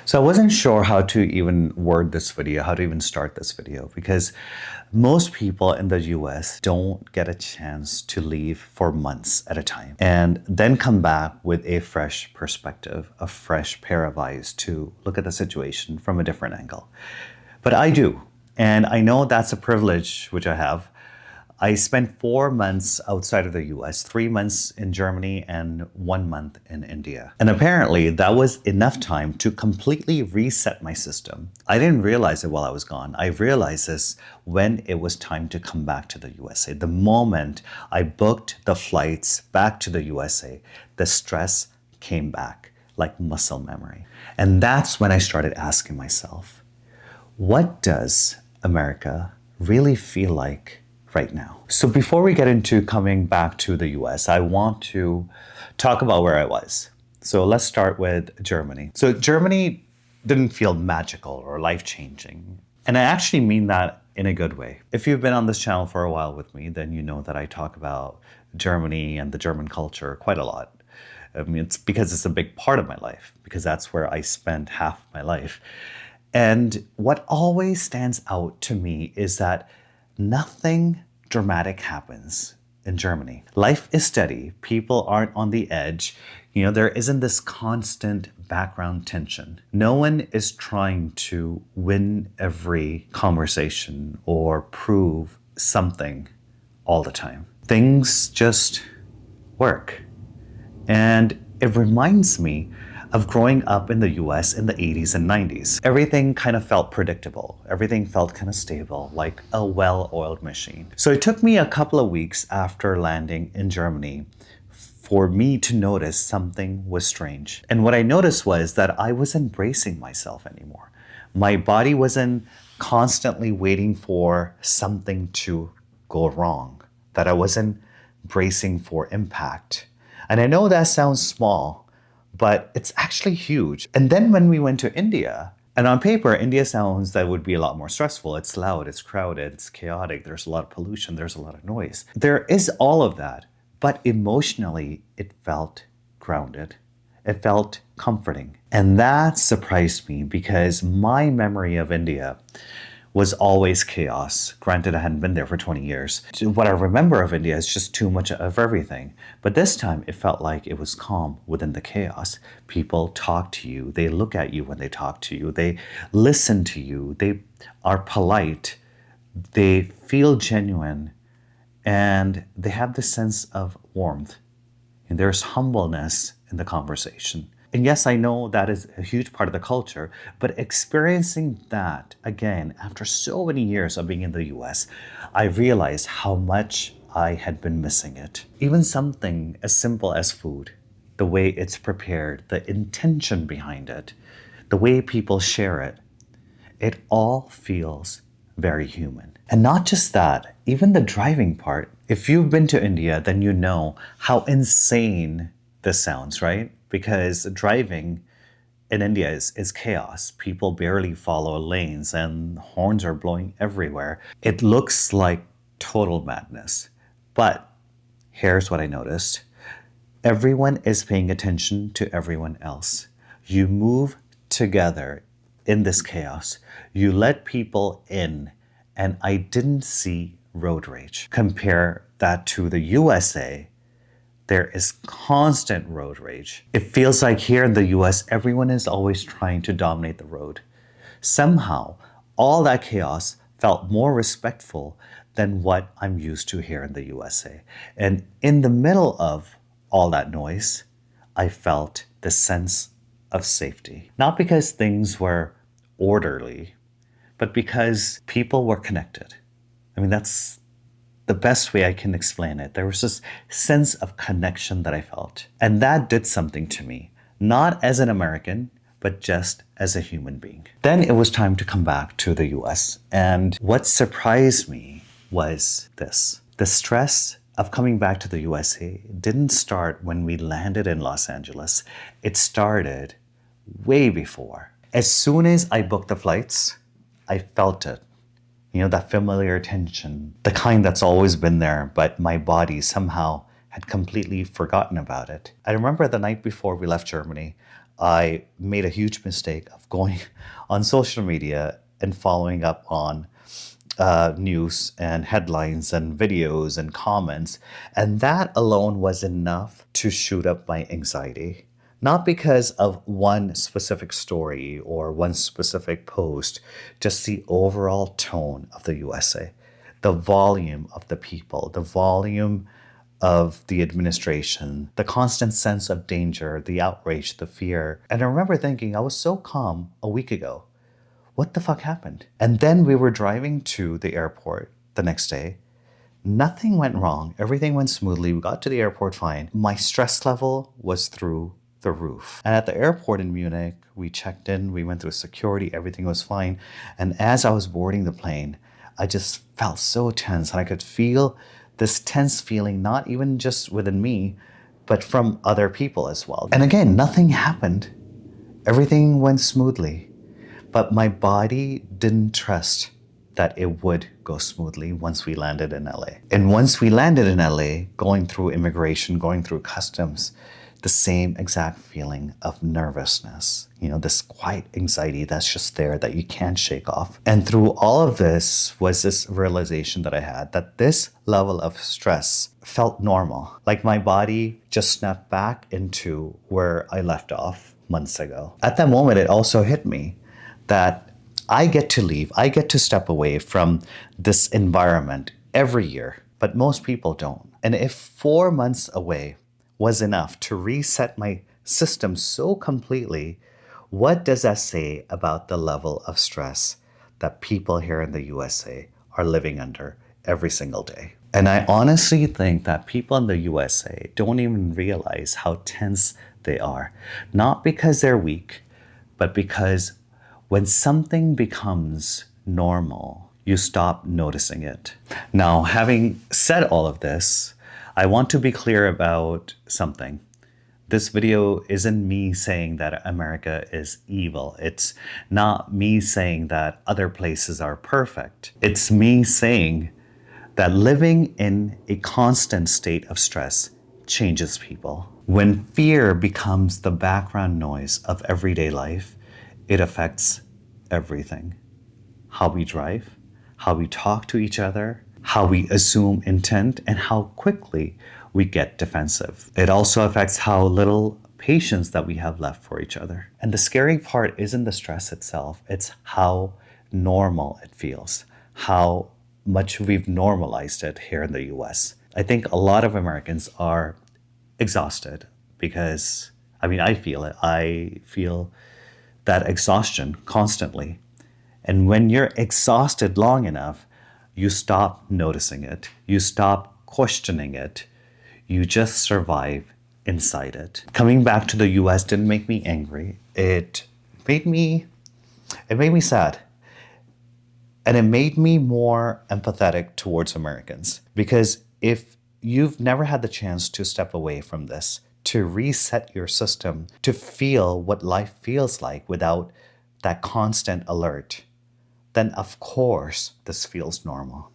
So I wasn't sure how to even word this video, how to even start this video, because most people in the US don't get a chance to leave for months at a time and then come back with a fresh perspective, a fresh pair of eyes to look at the situation from a different angle. But I do. And I know that's a privilege which I have. I spent 4 months outside of the US, 3 months in Germany and 1 month in India. And apparently that was enough time to completely reset my system. I didn't realize it while I was gone. I realized this when it was time to come back to the USA. The moment I booked the flights back to the USA, the stress came back like muscle memory. And that's when I started asking myself, what does America really feel like right now? So before we get into coming back to the US, I want to talk about where I was. So let's start with Germany. So Germany didn't feel magical or life-changing. And I actually mean that in a good way. If you've been on this channel for a while with me, then you know that I talk about Germany and the German culture quite a lot. I mean, it's because it's a big part of my life, because that's where I spent half my life. And what always stands out to me is that nothing dramatic happens in Germany. Life is steady. People aren't on the edge. There isn't this constant background tension. No one is trying to win every conversation or prove something all the time. Things just work. And it reminds me of growing up in the US in the 80s and 90s. Everything kind of felt predictable. Everything felt kind of stable, like a well-oiled machine. So it took me a couple of weeks after landing in Germany for me to notice something was strange. And what I noticed was that I wasn't bracing myself anymore. My body wasn't constantly waiting for something to go wrong, that I wasn't bracing for impact. And I know that sounds small, but it's actually huge. And then when we went to India, and on paper, India sounds that would be a lot more stressful. It's loud, it's crowded, it's chaotic, there's a lot of pollution, there's a lot of noise. There is all of that, but emotionally, it felt grounded. It felt comforting. And that surprised me because my memory of India was always chaos. Granted, I hadn't been there for 20 years. What I remember of India is just too much of everything. But this time, it felt like it was calm within the chaos. People talk to you. They look at you when they talk to you. They listen to you. They are polite. They feel genuine. And they have this sense of warmth. And there's humbleness in the conversation. And yes, I know that is a huge part of the culture, but experiencing that again, after so many years of being in the US, I realized how much I had been missing it. Even something as simple as food, the way it's prepared, the intention behind it, the way people share it, it all feels very human. And not just that, even the driving part. If you've been to India, then you know how insane this sounds, right? Because driving in India is chaos. People barely follow lanes and horns are blowing everywhere. It looks like total madness. But here's what I noticed. Everyone is paying attention to everyone else. You move together in this chaos. You let people in, and I didn't see road rage. Compare that to the USA. There is constant road rage. It feels like here in the US, everyone is always trying to dominate the road. Somehow, all that chaos felt more respectful than what I'm used to here in the USA. And in the middle of all that noise, I felt the sense of safety. Not because things were orderly, but because people were connected. I mean, that's the best way I can explain it. There was this sense of connection that I felt. And that did something to me, not as an American, but just as a human being. Then it was time to come back to the US. And what surprised me was this. The stress of coming back to the USA didn't start when we landed in Los Angeles. It started way before. As soon as I booked the flights, I felt it. That familiar tension, the kind that's always been there, but my body somehow had completely forgotten about it. I remember the night before we left Germany, I made a huge mistake of going on social media and following up on news and headlines and videos and comments. And that alone was enough to shoot up my anxiety. Not because of one specific story or one specific post, just the overall tone of the USA, the volume of the people, the volume of the administration, the constant sense of danger, the outrage, the fear. And I remember thinking, I was so calm a week ago. What the fuck happened? And then we were driving to the airport the next day. Nothing went wrong. Everything went smoothly. We got to the airport fine. My stress level was through the roof. And at the airport in Munich, we checked in, we went through security, everything was fine. And as I was boarding the plane, I just felt so tense, and I could feel this tense feeling, not even just within me, but from other people as well. And again, nothing happened. Everything went smoothly. But my body didn't trust that it would go smoothly once we landed in LA. And once we landed in LA, going through immigration, going through customs, the same exact feeling of nervousness, this quiet anxiety that's just there that you can't shake off. And through all of this was this realization that I had that this level of stress felt normal. Like my body just snapped back into where I left off months ago. At that moment, it also hit me that I get to leave, I get to step away from this environment every year, but most people don't. And if 4 months away was enough to reset my system so completely, what does that say about the level of stress that people here in the USA are living under every single day? And I honestly think that people in the USA don't even realize how tense they are, not because they're weak, but because when something becomes normal, you stop noticing it. Now, having said all of this, I want to be clear about something. This video isn't me saying that America is evil. It's not me saying that other places are perfect. It's me saying that living in a constant state of stress changes people. When fear becomes the background noise of everyday life, it affects everything. How we drive, how we talk to each other, how we assume intent, and how quickly we get defensive. It also affects how little patience that we have left for each other. And the scary part isn't the stress itself, it's how normal it feels, how much we've normalized it here in the US. I think a lot of Americans are exhausted because, I feel it. I feel that exhaustion constantly. And when you're exhausted long enough, you stop noticing it. You stop questioning it. You just survive inside it. Coming back to the US didn't make me angry. It made me sad. And it made me more empathetic towards Americans. Because if you've never had the chance to step away from this, to reset your system, to feel what life feels like without that constant alert, then of course this feels normal.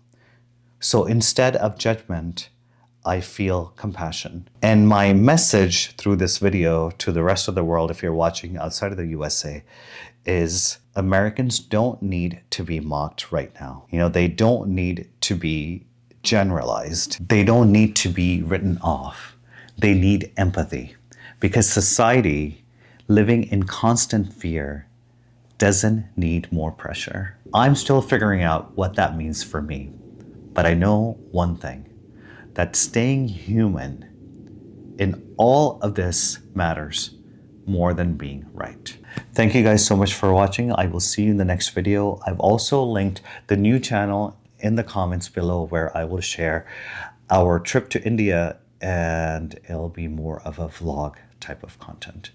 So instead of judgment, I feel compassion. And my message through this video to the rest of the world, if you're watching outside of the USA, is Americans don't need to be mocked right now. They don't need to be generalized. They don't need to be written off. They need empathy, because society living in constant fear doesn't need more pressure. I'm still figuring out what that means for me, but I know one thing, that staying human in all of this matters more than being right. Thank you guys so much for watching. I will see you in the next video. I've also linked the new channel in the comments below where I will share our trip to India, and it'll be more of a vlog type of content.